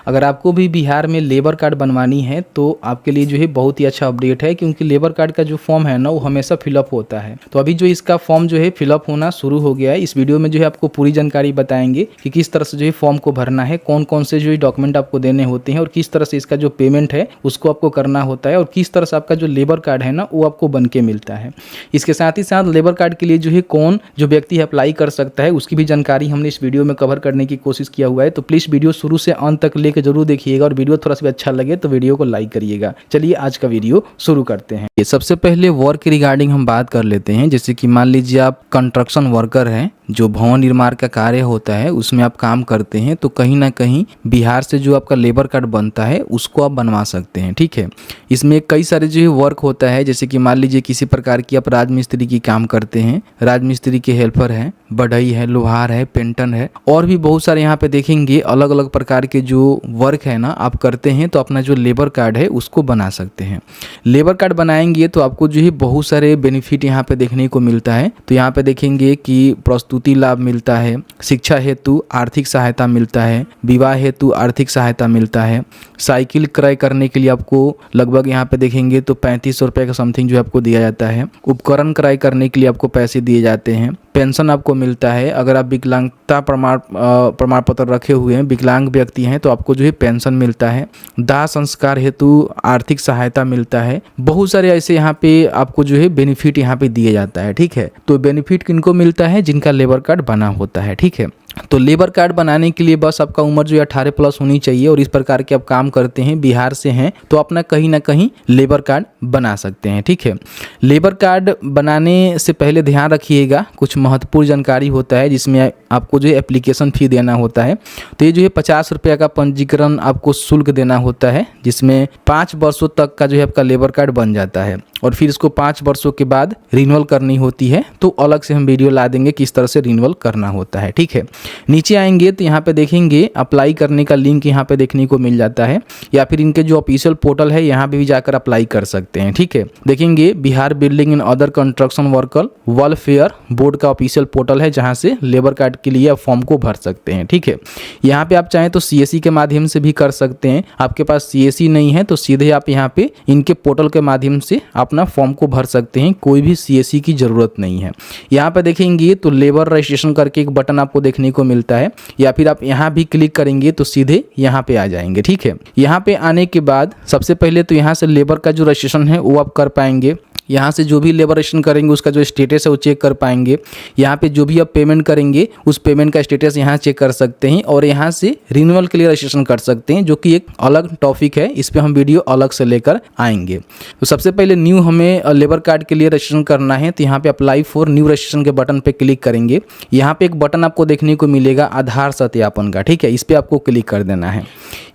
अगर आपको भी बिहार में लेबर कार्ड बनवानी है तो आपके लिए जो है बहुत ही अच्छा अपडेट है, क्योंकि लेबर कार्ड का जो फॉर्म है ना वो हमेशा फिलअप होता है। तो अभी जो इसका फॉर्म जो है फिलअप होना शुरू हो गया है। इस वीडियो में जो है आपको पूरी जानकारी बताएंगे कि किस तरह से जो है फॉर्म को भरना है, कौन कौन से जो है डॉक्यूमेंट आपको देने होते हैं और किस तरह से इसका जो पेमेंट है उसको आपको करना होता है और किस तरह से आपका जो लेबर कार्ड है ना वो आपको बन के मिलता है। इसके साथ ही साथ लेबर कार्ड के लिए जो है कौन जो व्यक्ति अप्लाई कर सकता है उसकी भी जानकारी हमने इस वीडियो में कवर करने की कोशिश किया हुआ है। तो प्लीज़ वीडियो शुरू से अंत तक लेकर जरूर देखिएगा और वीडियो थोड़ा सा भी अच्छा लगे तो वीडियो को लाइक करिएगा। चलिए आज का वीडियो शुरू करते हैं। सबसे पहले वर्क के रिगार्डिंग हम बात कर लेते हैं। जैसे कि मान लीजिए आप कंस्ट्रक्शन वर्कर हैं, जो भवन निर्माण का कार्य होता है उसमें आप काम करते हैं, तो कहीं ना कहीं बिहार से जो आपका लेबर कार्ड बनता है उसको आप बनवा सकते हैं। ठीक है, इसमें कई सारे जो वर्क होता है, जैसे कि मान लीजिए किसी प्रकार की आप राजमिस्त्री की काम करते हैं, राजमिस्त्री के हेल्पर हैं, बढ़ई है, लोहार है, पेंटर है, और भी बहुत सारे यहाँ पे देखेंगे अलग अलग प्रकार के जो वर्क है ना आप करते हैं, तो अपना जो लेबर कार्ड है उसको बना सकते हैं। लेबर कार्ड बनाएंगे तो आपको जो है बहुत सारे बेनिफिट यहाँ पे देखने को मिलता है। तो यहाँ पे देखेंगे कि प्रस्तुति लाभ मिलता है, शिक्षा हेतु आर्थिक सहायता मिलता है, विवाह हेतु आर्थिक सहायता मिलता है, साइकिल क्रय करने के लिए आपको लगभग यहाँ पे देखेंगे तो 3500 रुपये का समथिंग जो आपको दिया जाता है, उपकरण क्रय करने के लिए आपको पैसे दिए जाते हैं, पेंशन आपको मिलता है। अगर आप विकलांगता प्रमाण पत्र रखे हुए हैं, विकलांग व्यक्ति हैं, तो आपको जो है पेंशन मिलता है, दाह संस्कार हेतु आर्थिक सहायता मिलता है। बहुत सारे ऐसे यहाँ पे आपको जो है बेनिफिट यहाँ पे दिए जाता है। ठीक है, तो बेनिफिट किनको मिलता है? जिनका लेबर कार्ड बना होता है। ठीक है, तो लेबर कार्ड बनाने के लिए बस आपका उम्र जो है 18 प्लस होनी चाहिए और इस प्रकार के आप काम करते हैं, बिहार से हैं, तो अपना कहीं ना कहीं लेबर कार्ड बना सकते हैं। ठीक है, लेबर कार्ड बनाने से पहले ध्यान रखिएगा कुछ महत्वपूर्ण जानकारी होता है, जिसमें आपको जो है एप्लीकेशन फ़ी देना होता है। तो ये जो है 50 रुपये का पंजीकरण आपको शुल्क देना होता है, जिसमें 5 वर्षों तक का जो है आपका लेबर कार्ड बन जाता है और फिर इसको 5 वर्षों के बाद रिन्यूअल करनी होती है। तो अलग से हम वीडियो ला देंगे किस तरह से रिन्यूअल करना होता है। ठीक है, नीचे आएंगे तो यहाँ पे देखेंगे अप्लाई करने का लिंक यहाँ पे देखने को मिल जाता है, या फिर इनके जो ऑफिशियल पोर्टल है यहाँ पे भी जाकर अप्लाई कर सकते हैं। ठीक है, देखेंगे Bihar building and other construction worker welfare board का ऑफिशियल पोर्टल है, जहाँ से लेबर कार्ड के लिए आप फॉर्म को भर सकते हैं। ठीक है, यहाँ पे आप चाहें तो CSC के माध्यम से भी कर सकते हैं। आपके पास CSC नहीं है तो सीधे आप यहाँ पे इनके पोर्टल के माध्यम से अपना फॉर्म को भर सकते हैं, कोई भी CSC की जरूरत नहीं है। यहाँ पे देखेंगे तो लेबर रजिस्ट्रेशन करके एक बटन आपको देखने को मिलता है, या फिर आप यहाँ भी क्लिक करेंगे तो सीधे यहाँ पे आ जाएंगे। ठीक है, यहाँ पे आने के बाद सबसे पहले तो यहाँ से लेबर का जो रजिस्ट्रेशन है वो आप कर पाएंगे। यहाँ से जो भी लेबर रजिस्ट्रेशन करेंगे उसका जो स्टेटस है वो चेक कर पाएंगे। यहाँ पे जो भी आप पेमेंट करेंगे उस पेमेंट का स्टेटस यहाँ चेक कर सकते हैं, और यहाँ से रिन्यूअल के लिए रजिस्ट्रेशन कर सकते हैं, जो कि एक अलग टॉपिक है, इस पे हम वीडियो अलग से लेकर आएंगे। तो सबसे पहले न्यू हमें लेबर कार्ड के लिए रजिस्ट्रेशन करना है, तो यहाँ पे अप्लाई फॉर न्यू रजिस्ट्रेशन के बटन पे क्लिक करेंगे। यहाँ पे एक बटन आपको देखने को मिलेगा आधार सत्यापन का। ठीक है, इस पर आपको क्लिक कर देना है।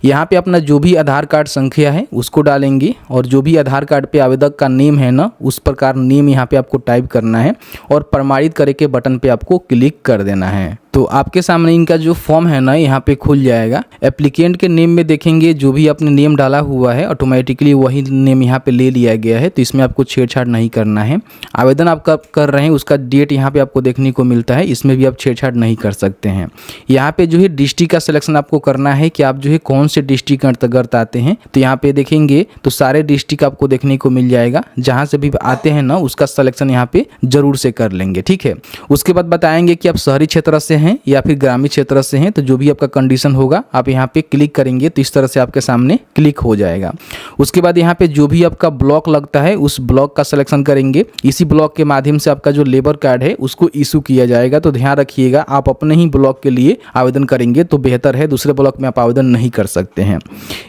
यहाँ पे अपना जो भी आधार कार्ड संख्या है उसको डालेंगे, और जो भी आधार कार्ड पे आवेदक का नेम है ना उस प्रकार नेम यहाँ पे आपको टाइप करना है, और प्रमाणित करे के बटन पे आपको क्लिक कर देना है। तो आपके सामने इनका जो फॉर्म है ना यहाँ पे खुल जाएगा। एप्लीकेंट के नेम में देखेंगे जो भी आपने नेम डाला हुआ है ऑटोमेटिकली वही नेम यहाँ पे ले लिया गया है, तो इसमें आपको छेड़छाड़ नहीं करना है। आवेदन आप कब कर रहे हैं उसका डेट यहाँ पे आपको देखने को मिलता है, इसमें भी आप छेड़छाड़ नहीं कर सकते हैं। यहाँ पे जो है डिस्ट्रिक्ट का सिलेक्शन आपको करना है कि आप जो है कौन से डिस्ट्रिक्ट के अंतर्गत आते हैं। तो यहाँ पे देखेंगे तो सारे डिस्ट्रिक्ट आपको देखने को मिल जाएगा, जहाँ से भी आते हैं ना उसका सिलेक्शन यहाँ पे जरूर से कर लेंगे। ठीक है, उसके बाद बताएंगे कि आप शहरी क्षेत्र से हैं या फिर ग्रामीण क्षेत्र से हैं, तो जो भी आपका कंडीशन होगा आप यहाँ पे क्लिक करेंगे तो इस तरह से आपके सामने क्लिक हो जाएगा। उसके बाद यहाँ पे जो भी आपका ब्लॉक लगता है उस ब्लॉक का सिलेक्शन करेंगे। इसी ब्लॉक के माध्यम से आपका जो लेबर कार्ड है उसको इशू किया जाएगा। तो ध्यान रखिएगा आप अपने ही ब्लॉक के लिए आवेदन करेंगे तो बेहतर है, दूसरे ब्लॉक में आप आवेदन नहीं कर सकते हैं।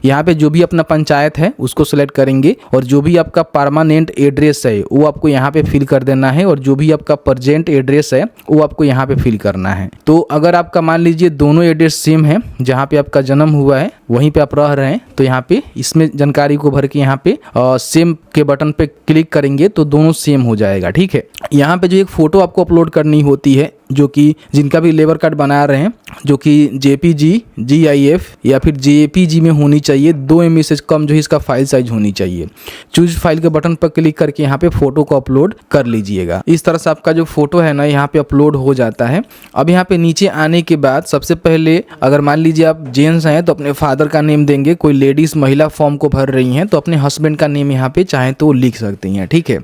यहाँ पे जो भी अपना पंचायत है उसको सिलेक्ट करेंगे, और जो भी आपका परमानेंट एड्रेस है वो आपको यहाँ पे फिल कर देना है, और जो भी आपका प्रेजेंट एड्रेस है वो आपको यहाँ पे फिल करना है। तो अगर आपका मान लीजिए दोनों एड्रेस सेम है, जहाँ पे आपका जन्म हुआ है वहीं पे आप रह रहे हैं, तो यहाँ पे इसमें जानकारी को भर के यहाँ पे सेम के बटन पे क्लिक करेंगे तो दोनों सेम हो जाएगा। ठीक है, यहाँ पे जो एक फोटो आपको अपलोड करनी होती है जो कि जिनका भी लेबर कार्ड बना रहे हैं, जो कि JPG, GIF या फिर JPG में होनी चाहिए। 2 MB से कम जो है इसका फाइल साइज होनी चाहिए। चूज फाइल के बटन पर क्लिक करके यहाँ पे फोटो को अपलोड कर लीजिएगा। इस तरह से आपका जो फोटो है ना यहाँ पे अपलोड हो जाता है। अब यहाँ पे नीचे आने के बाद सबसे पहले अगर मान लीजिए आप जेंट्स हैं तो अपने फादर का नेम देंगे, कोई लेडीज महिला फॉर्म को भर रही हैं तो अपने हस्बैंड का नेम यहाँ पे चाहें तो लिख सकती हैं, ठीक है।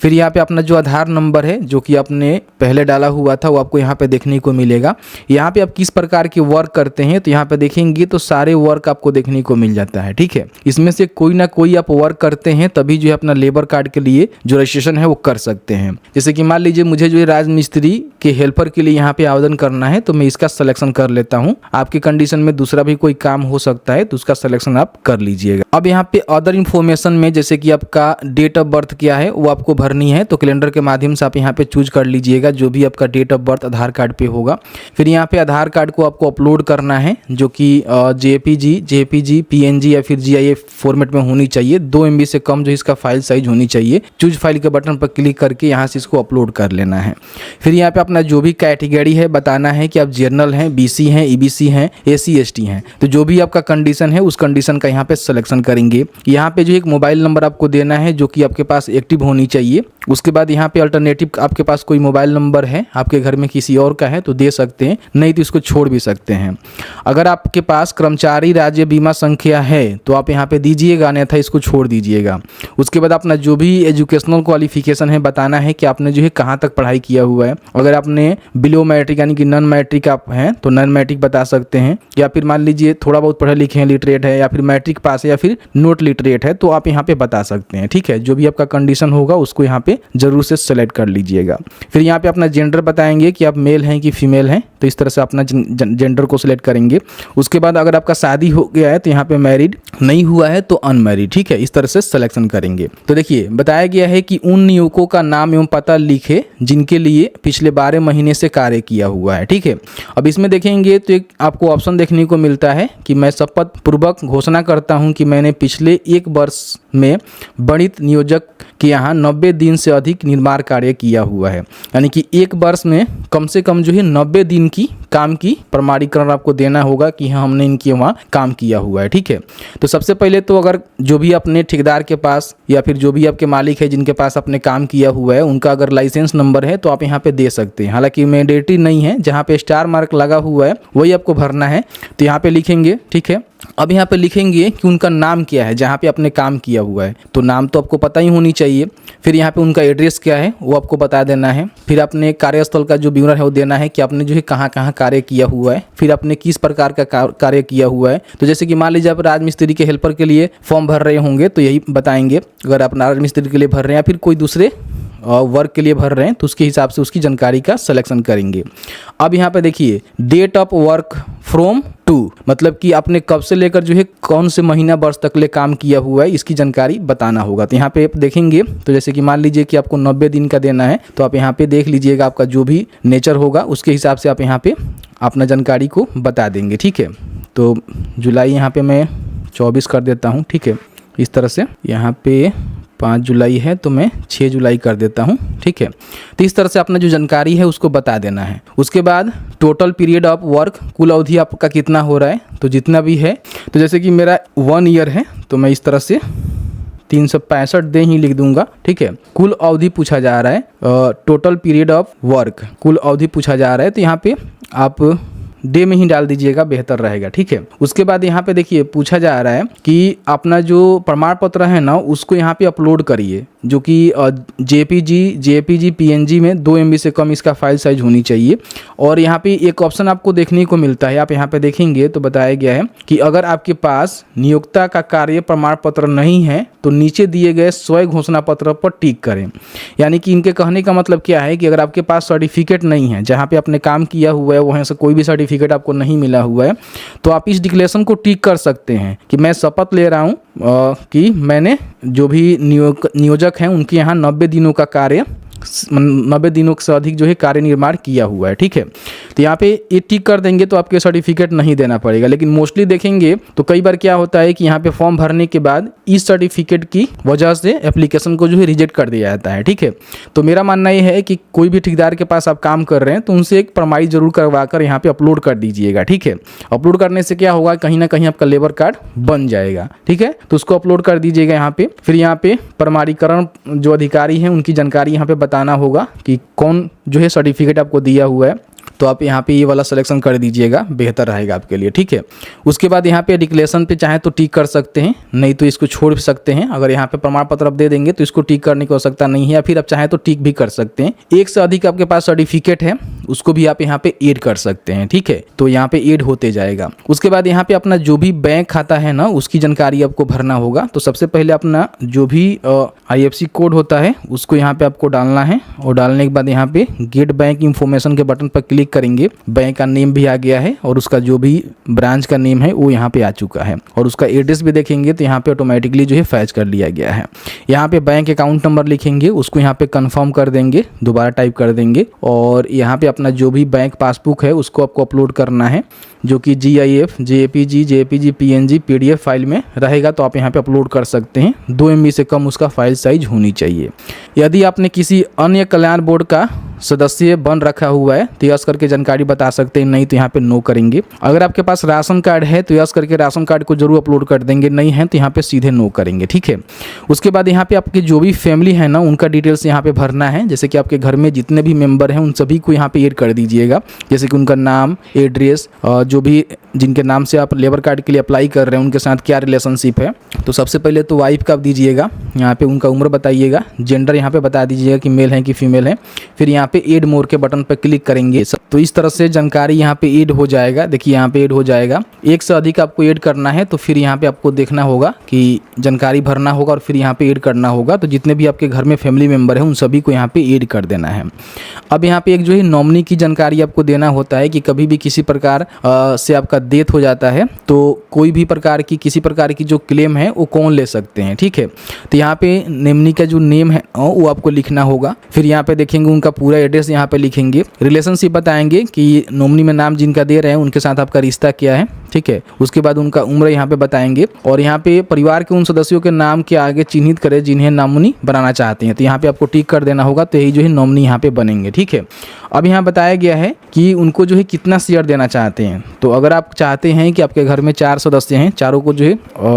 फिर यहाँ पे अपना जो आधार नंबर है जो कि आपने पहले डाला हुआ था वो आपको यहाँ पे देखने को मिलेगा। यहाँ पे आप किस प्रकार के वर्क करते हैं तो यहाँ पे देखेंगे तो सारे वर्क आपको देखने को मिल जाता है, ठीक है। इसमें से कोई ना कोई आप वर्क करते हैं तभी जो है अपना लेबर कार्ड के लिए जो रजिस्ट्रेशन है वो कर सकते हैं। जैसे कि मान लीजिए मुझे जो है राजमिस्त्री के हेल्पर के लिए यहाँ पे आवेदन करना है तो मैं इसका सिलेक्शन कर लेता हूँ। आपके कंडीशन में दूसरा भी कोई काम हो सकता है तो उसका सिलेक्शन आप कर लीजिएगा। अब यहाँ पे अदर इन्फॉर्मेशन में जैसे कि आपका डेट ऑफ बर्थ क्या है वो आपको भरनी है, तो कैलेंडर के माध्यम से आप यहाँ पे चूज कर लीजिएगा जो भी आपका date of birth Aadhaar card पे होगा। फिर यहाँ पे आधार कार्ड को आपको अपलोड करना है जो कि JPG, PNG या फिर GIF फॉर्मेट में होनी चाहिए। 2 MB से कम जो इसका फाइल साइज होनी चाहिए। चूज फाइल के बटन पर क्लिक करके यहाँ से इसको अपलोड कर लेना है। फिर यहाँ पे अपना जो भी कैटेगरी है बताना है कि आप जनरल हैं, BC हैं, EBC हैं, SC ST हैं। तो जो भी आपका कंडीशन है उस कंडीशन का यहाँ पे सिलेक्शन करेंगे। यहाँ पे जो एक मोबाइल नंबर आपको देना है जो कि आपके पास एक्टिव होनी चाहिए। उसके बाद यहाँ पे अल्टरनेटिव आपके पास कोई मोबाइल नंबर है आपके घर में किसी और का है तो दे सकते हैं, नहीं तो इसको छोड़ भी सकते हैं। अगर आपके पास कर्मचारी राज्य बीमा संख्या है तो आप यहाँ पे दीजिएगा, अन्यथा इसको छोड़ दीजिएगा। उसके बाद अपना जो भी एजुकेशनल क्वालिफिकेशन है बताना है कि आपने जो है कहाँ तक पढ़ाई किया हुआ है। अगर आपने बिलो मैट्रिक यानी कि नॉन मैट्रिक आप हैं तो नॉन मैट्रिक बता सकते हैं, या फिर मान लीजिए थोड़ा बहुत पढ़े लिखे हैं, लिटरेट है, या फिर मैट्रिक पास है, या फिर नोट लिटरेट है तो आप यहाँ पे बता सकते हैं, ठीक है। जो भी आपका कंडीशन होगा उसको यहाँ पे जरूर से सेलेक्ट कर लीजिएगा। फिर यहाँ पे अपना जेंडर बताएंगे कि आप मेल हैं कि फीमेल हैं, तो इस तरह से अपना जेंडर को सिलेक्ट करेंगे। उसके बाद अगर आपका शादी हो गया है तो यहाँ पे मैरिड, नहीं हुआ है तो अनमैरिड, ठीक है। इस तरह से सिलेक्शन करेंगे। तो देखिए बताया गया है कि उन नियोजकों का नाम एवं पता लिखे जिनके लिए पिछले 12 महीने से कार्य किया हुआ है, ठीक है। अब इसमें देखेंगे तो एक आपको ऑप्शन देखने को मिलता है कि मैं शपथ पूर्वक घोषणा करता हूं कि मैंने पिछले 1 वर्ष में वर्णित नियोजक के यहाँ 90 दिन से अधिक निर्माण कार्य किया हुआ है। यानी कि 1 वर्ष में कम से कम जो है 90 दिन की काम की प्रमाणीकरण आपको देना होगा कि हाँ हमने इनके वहाँ काम किया हुआ है, ठीक है। तो सबसे पहले तो अगर जो भी अपने ठेकेदार के पास या फिर जो भी आपके मालिक है जिनके पास आपने काम किया हुआ है उनका अगर लाइसेंस नंबर है तो आप यहाँ पे दे सकते हैं। हालांकि मैंडेटरी नहीं है, जहाँ पे स्टार मार्क लगा हुआ है वही आपको भरना है, तो यहाँ पे लिखेंगे, ठीक है। अब यहाँ पे लिखेंगे कि उनका नाम क्या है जहाँ पे आपने काम किया हुआ है, तो नाम तो आपको पता ही होनी चाहिए। फिर यहाँ पे उनका एड्रेस क्या है वो आपको बता देना है। फिर अपने कार्यस्थल का जो विवरण है वो देना है कि आपने जो है कहाँ कहाँ कार्य किया हुआ है, फिर आपने किस प्रकार का कार्य किया हुआ है। तो जैसे कि मान लीजिए आप राजमिस्त्री के हेल्पर के लिए फॉर्म भर रहे होंगे तो यही बताएंगे। अगर आप राजमिस्त्री के लिए भर रहे हैं या फिर कोई दूसरे वर्क के लिए भर रहे हैं तो उसके हिसाब से उसकी जानकारी का सिलेक्शन करेंगे। अब यहाँ पे देखिए date of work from to, मतलब कि आपने कब से लेकर जो है कौन से महीना वर्ष तक ले काम किया हुआ है इसकी जानकारी बताना होगा। तो यहाँ पे आप देखेंगे तो जैसे कि मान लीजिए कि आपको 90 दिन का देना है तो आप यहाँ पे देख लीजिएगा आपका जो भी नेचर होगा उसके हिसाब से आप यहाँ पे अपना जानकारी को बता देंगे, ठीक है। तो जुलाई यहाँ पे मैं 24 कर देता हूँ, ठीक है। इस तरह से यहाँ पे 5 जुलाई है तो मैं 6 जुलाई कर देता हूँ, ठीक है। तो इस तरह से अपना जो जानकारी है उसको बता देना है। उसके बाद टोटल पीरियड ऑफ वर्क, कुल अवधि आपका कितना हो रहा है, तो जितना भी है, तो जैसे कि मेरा 1 ईयर है तो मैं इस तरह से 365 दिन ही लिख दूंगा, ठीक है। कुल अवधि पूछा जा रहा है, टोटल पीरियड ऑफ वर्क कुल अवधि पूछा जा रहा है तो यहाँ पे आप डे में ही डाल दीजिएगा, बेहतर रहेगा, ठीक है। उसके बाद यहाँ पे देखिए पूछा जा रहा है कि अपना जो प्रमाण पत्र है ना उसको यहाँ पे अपलोड करिए, जो कि JPG PNG में 2 MB से कम इसका फाइल साइज होनी चाहिए। और यहाँ पे एक ऑप्शन आपको देखने को मिलता है, आप यहाँ पे देखेंगे तो बताया गया है कि अगर आपके पास नियोक्ता का कार्य प्रमाण पत्र नहीं है तो नीचे दिए गए स्वयं घोषणा पत्र पर टिक करें। यानी कि इनके कहने का मतलब क्या है कि अगर आपके पास सर्टिफिकेट नहीं है, जहाँ पे आपने काम किया हुआ है वहाँ से कोई भी सर्टिफिकेट आपको नहीं मिला हुआ है, तो आप इस डिक्लेरेशन को टिक कर सकते हैं कि मैं शपथ ले रहा हूँ कि मैंने जो भी नियोजक हैं उनके यहाँ 90 दिनों का कार्य 90 दिनों से अधिक जो है कार्य निर्माण किया हुआ है, ठीक है। तो यहाँ पे ये टिक कर देंगे तो आपके सर्टिफिकेट नहीं देना पड़ेगा। लेकिन मोस्टली देखेंगे तो कई बार क्या होता है कि यहाँ पे फॉर्म भरने के बाद इस सर्टिफिकेट की वजह से एप्लीकेशन को जो है रिजेक्ट कर दिया जाता है, ठीक है। तो मेरा मानना ये है कि कोई भी ठेकेदार के पास आप काम कर रहे हैं तो उनसे एक प्रमाणित जरूर करवा कर यहाँ पे अपलोड कर दीजिएगा, ठीक है। अपलोड करने से क्या होगा, कहीं ना कहीं आपका लेबर कार्ड बन जाएगा, ठीक है। तो उसको अपलोड कर दीजिएगा यहाँ पे। फिर यहाँ पे प्रमाणीकरण जो अधिकारी हैं उनकी जानकारी यहाँ पे बताना होगा कि कौन जो है सर्टिफिकेट आपको दिया हुआ है। तो आप यहाँ पे ये वाला सिलेक्शन कर दीजिएगा, बेहतर रहेगा आपके लिए, ठीक है। उसके बाद यहाँ पे डिक्लेरेशन पे चाहे तो टिक कर सकते हैं, नहीं तो इसको छोड़ भी सकते हैं। अगर यहाँ पे प्रमाण पत्र आप दे देंगे तो इसको टिक करने की आवश्यकता नहीं है, या फिर आप चाहे तो टिक भी कर सकते हैं। एक से अधिक आपके पास सर्टिफिकेट है उसको भी आप यहाँ पे ऐड कर सकते हैं, ठीक है। तो यहाँ पे ऐड होते जाएगा। उसके बाद यहाँ पे अपना जो भी बैंक खाता है ना उसकी जानकारी आपको भरना होगा। तो सबसे पहले अपना जो भी IFSC कोड होता है उसको यहाँ पे आपको डालना है, और डालने के बाद यहाँ पे गेट बैंक इंफॉर्मेशन के बटन पर क्लिक करेंगे। बैंक का नेम भी आ गया है और उसका जो भी ब्रांच का नेम है वो यहाँ पे आ चुका है, और उसका एड्रेस भी देखेंगे तो यहाँ पे ऑटोमेटिकली जो है फैच कर लिया गया है। यहाँ पे बैंक अकाउंट नंबर लिखेंगे, उसको यहाँ पे कंफर्म कर देंगे, दोबारा टाइप कर देंगे, और यहाँ पे अपना जो भी बैंक पासबुक है उसको आपको अपलोड करना है, जो कि GIF, JPG, PNG, PDF file में रहेगा। तो आप यहाँ पे अपलोड कर सकते हैं। 2 MB से कम उसका फाइल साइज होनी चाहिए। यदि आपने किसी अन्य कल्याण बोर्ड का सदस्य बन रखा हुआ है तो यस करके जानकारी बता सकते हैं, नहीं तो यहाँ पे नो करेंगे। अगर आपके पास राशन कार्ड है तो यस करके राशन कार्ड को जरूर अपलोड कर देंगे, नहीं है तो यहाँ पे सीधे नो करेंगे, ठीक है। उसके बाद यहाँ पे आपकी जो भी फैमिली है ना उनका डिटेल्स यहाँ पे भरना है। जैसे कि आपके घर में जितने भी मेंबर हैं उन सभी को यहाँ पे ऐड कर दीजिएगा, जैसे कि उनका नाम, एड्रेस, जो भी जिनके नाम से आप लेबर कार्ड के लिए अप्लाई कर रहे हैं उनके साथ क्या रिलेशनशिप है। तो सबसे पहले तो वाइफ का दीजिएगा, यहाँ पे उनका उम्र बताइएगा, जेंडर यहाँ पे बता दीजिएगा कि मेल है कि फीमेल है। फिर यहाँ पे ऐड मोर के बटन पर क्लिक करेंगे तो इस तरह से जानकारी यहाँ पे ऐड हो जाएगा। देखिए यहाँ पे ऐड हो जाएगा। एक से अधिक आपको ऐड करना है तो फिर यहाँ पे आपको देखना होगा कि जानकारी भरना होगा और फिर यहाँ पे ऐड करना होगा। तो जितने भी आपके घर में फैमिली मेंबर है उन सभी को यहाँ पे ऐड कर देना है। अब यहाँ पे एक जो है नॉमिनी की जानकारी आपको देना होता है कि कभी भी किसी प्रकार से आपका डेथ हो जाता है तो कोई भी प्रकार की किसी प्रकार की जो क्लेम है वो कौन ले सकते हैं, ठीक है। तो यहाँ पे नॉमिनी का जो नेम है वो आपको लिखना होगा। फिर यहाँ पे देखेंगे उनका पूरा एड्रेस यहाँ पे लिखेंगे, रिलेशनशिप बताएंगे कि नॉमिनी में नाम जिनका दे रहे हैं उनके साथ आपका रिश्ता क्या है, ठीक है। उसके बाद उनका उम्र यहाँ पे बताएंगे, और यहाँ पे परिवार के उन सदस्यों के नाम के आगे चिन्हित करें जिन्हें नॉमिनी बनाना चाहते हैं। तो यहाँ पे आपको टिक कर देना होगा, तो यही जो है नॉमिनी यहाँ पे बनेंगे, ठीक है। अब यहाँ बताया गया है कि उनको जो है कितना शेयर देना चाहते हैं। तो अगर आप चाहते हैं कि आपके घर में 4 सदस्य हैं, चारों को जो है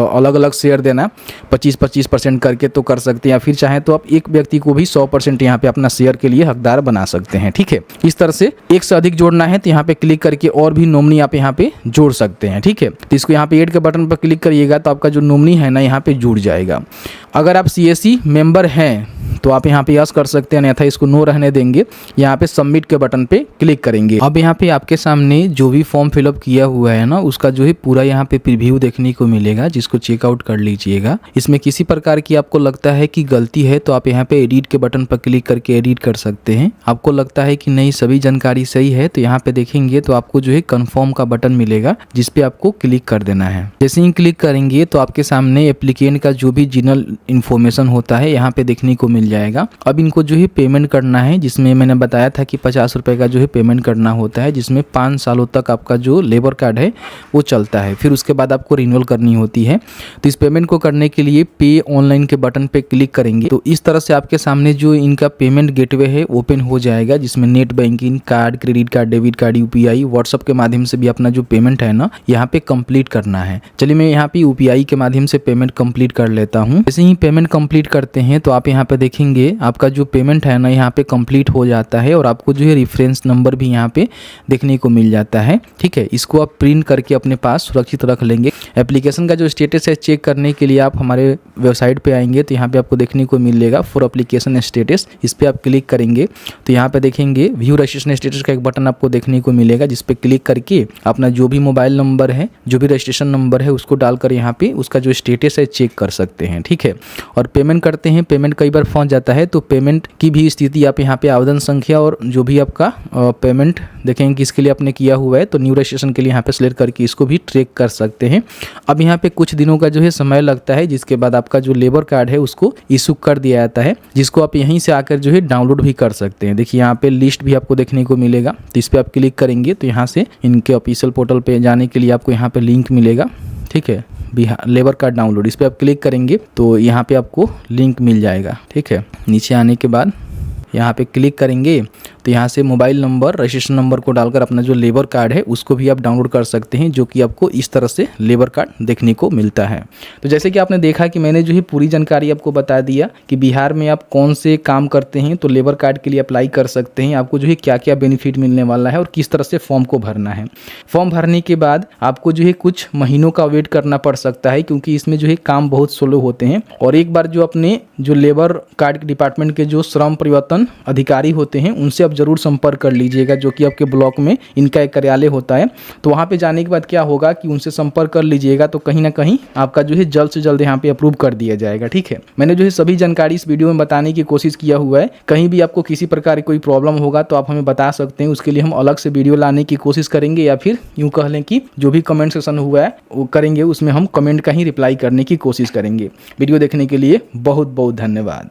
अलग अलग शेयर देना 25-25% करके तो कर सकते हैं, या फिर चाहे तो आप एक व्यक्ति को भी 100% यहाँ पे अपना शेयर के लिए हकदार बना सकते हैं, ठीक है। इस तरह से एक से अधिक जोड़ना है तो यहाँ पे क्लिक करके और भी नॉमिनी आप यहाँ पे जोड़ सकते हैं, ठीक है। तो इसको यहाँ पे ऐड के बटन पर क्लिक करिएगा तो आपका जो नॉमिनी है ना यहाँ पे जुड़ जाएगा। अगर आप CSC मेंबर हैं तो आप यहाँ पे यस कर सकते हैं, अन्यथा इसको नो रहने देंगे। यहाँ पे सबमिट के बटन पे क्लिक करेंगे। अब यहाँ पे आपके सामने जो भी फॉर्म फिलअप किया हुआ है ना उसका जो है पूरा यहाँ पे प्रीव्यू देखने को मिलेगा, जिसको चेकआउट कर लीजिएगा। इसमें किसी प्रकार की आपको लगता है कि गलती है तो आप यहाँ पे एडिट के बटन पर क्लिक करके एडिट कर सकते हैं। आपको लगता है कि नहीं सभी जानकारी सही है तो यहाँ पे देखेंगे तो आपको जो है कन्फर्म का बटन मिलेगा, जिसपे आपको क्लिक कर देना है। जैसे ही क्लिक करेंगे तो आपके सामने एप्लीकेंट का जो भी जनरल इन्फॉर्मेशन होता है यहाँ पे देखने को मिल जाएगा। अब इनको जो है पेमेंट करना है, जिसमें मैंने बताया था कि 50 रुपए का जो है पेमेंट करना होता है, जिसमें 5 सालों तक आपका जो लेबर कार्ड है वो चलता है। फिर उसके बाद आपको रिन्यूअल करनी होती है। तो इस पेमेंट को करने के लिए पे ऑनलाइन के बटन पे क्लिक करेंगे तो इस तरह से आपके सामने जो इनका पेमेंट गेटवे है ओपन हो जाएगा, जिसमें net banking, card, credit card, debit card, UPI, WhatsApp के माध्यम से भी अपना जो पेमेंट है ना यहाँ पे कंप्लीट करना है। चलिए मैं यहाँ पे UPI के माध्यम से पेमेंट कंप्लीट कर लेता हूँ। जैसे ही पेमेंट कंप्लीट करते हैं तो आप यहाँ पे देखेंगे आपका जो पेमेंट है ना यहाँ पे कंप्लीट हो जाता है, और आपको जो है रेफरेंस नंबर भी यहाँ पे देखने को मिल जाता है, ठीक है। इसको आप प्रिंट करके अपने पास सुरक्षित रख लेंगे। एप्लीकेशन का जो स्टेटस है चेक करने के लिए आप हमारे वेबसाइट पे आएंगे तो यहाँ पे आपको देखने को मिलेगा फॉर एप्लीकेशन स्टेटस। इस पर आप क्लिक करेंगे तो यहाँ पे देखेंगे व्यू रजिस्ट्रेशन स्टेटस का एक बटन आपको देखने को मिलेगा, जिस पे क्लिक करके अपना जो भी मोबाइल नंबर है, जो भी रजिस्ट्रेशन नंबर है उसको डालकर यहाँ पे उसका जो स्टेटस है चेक कर सकते हैं, ठीक है। और पेमेंट करते हैं, पेमेंट कई बार फंस जाता है तो पेमेंट की भी स्थिति आप यहाँ पे आवेदन संख्या और जो भी आपका पेमेंट देखेंगे किसके लिए आपने किया हुआ है तो न्यू रजिस्ट्रेशन के लिए यहाँ पे सिलेक्ट करके इसको भी ट्रैक कर सकते हैं। अब यहाँ पे कुछ दिनों का जो है समय लगता है, जिसके बाद आपका जो लेबर कार्ड है उसको इशू कर दिया जाता है, जिसको आप यहीं से आकर जो है डाउनलोड भी कर सकते हैं। देखिए यहाँ पे लिस्ट भी आपको देखने को मिलेगा, तो इस पर आप क्लिक करेंगे तो यहाँ से इनके ऑफिशियल पोर्टल पे जाने के लिए आपको यहाँ पे लिंक मिलेगा। ठीक है, बिहार लेबर कार्ड डाउनलोड, इस पर आप क्लिक करेंगे तो यहाँ पे आपको लिंक मिल जाएगा। ठीक है, नीचे आने के बाद यहाँ पे क्लिक करेंगे तो यहाँ से मोबाइल नंबर, रजिस्ट्रेशन नंबर को डालकर अपना जो लेबर कार्ड है उसको भी आप डाउनलोड कर सकते हैं, जो कि आपको इस तरह से लेबर कार्ड देखने को मिलता है। तो जैसे कि आपने देखा कि मैंने जो है पूरी जानकारी आपको बता दिया कि बिहार में आप कौन से काम करते हैं तो लेबर कार्ड के लिए अप्लाई कर सकते हैं, आपको जो है क्या क्या बेनिफिट मिलने वाला है और किस तरह से फॉर्म को भरना है। फॉर्म भरने के बाद आपको जो है कुछ महीनों का वेट करना पड़ सकता है, क्योंकि इसमें जो है काम बहुत स्लो होते हैं। और एक बार जो अपने जो लेबर कार्ड डिपार्टमेंट के जो श्रम परिवर्तन अधिकारी होते हैं उनसे आप जरूर संपर्क कर लीजिएगा, जो कि आपके ब्लॉक में इनका एक कार्यालय होता है। तो वहाँ पे जाने के बाद क्या होगा कि उनसे संपर्क कर लीजिएगा, तो कहीं ना कहीं आपका जो है जल्द से जल्द यहाँ पे अप्रूव कर दिया जाएगा। ठीक है, मैंने जो है सभी जानकारी इस वीडियो में बताने की कोशिश किया हुआ है। कहीं भी आपको किसी प्रकार की कोई प्रॉब्लम होगा तो आप हमें बता सकते हैं, उसके लिए हम अलग से वीडियो लाने की कोशिश करेंगे, या फिर यूँ कह लें कि जो भी कमेंट सेक्शन हुआ है वो करेंगे, उसमें हम कमेंट का ही रिप्लाई करने की कोशिश करेंगे। वीडियो देखने के लिए बहुत बहुत धन्यवाद।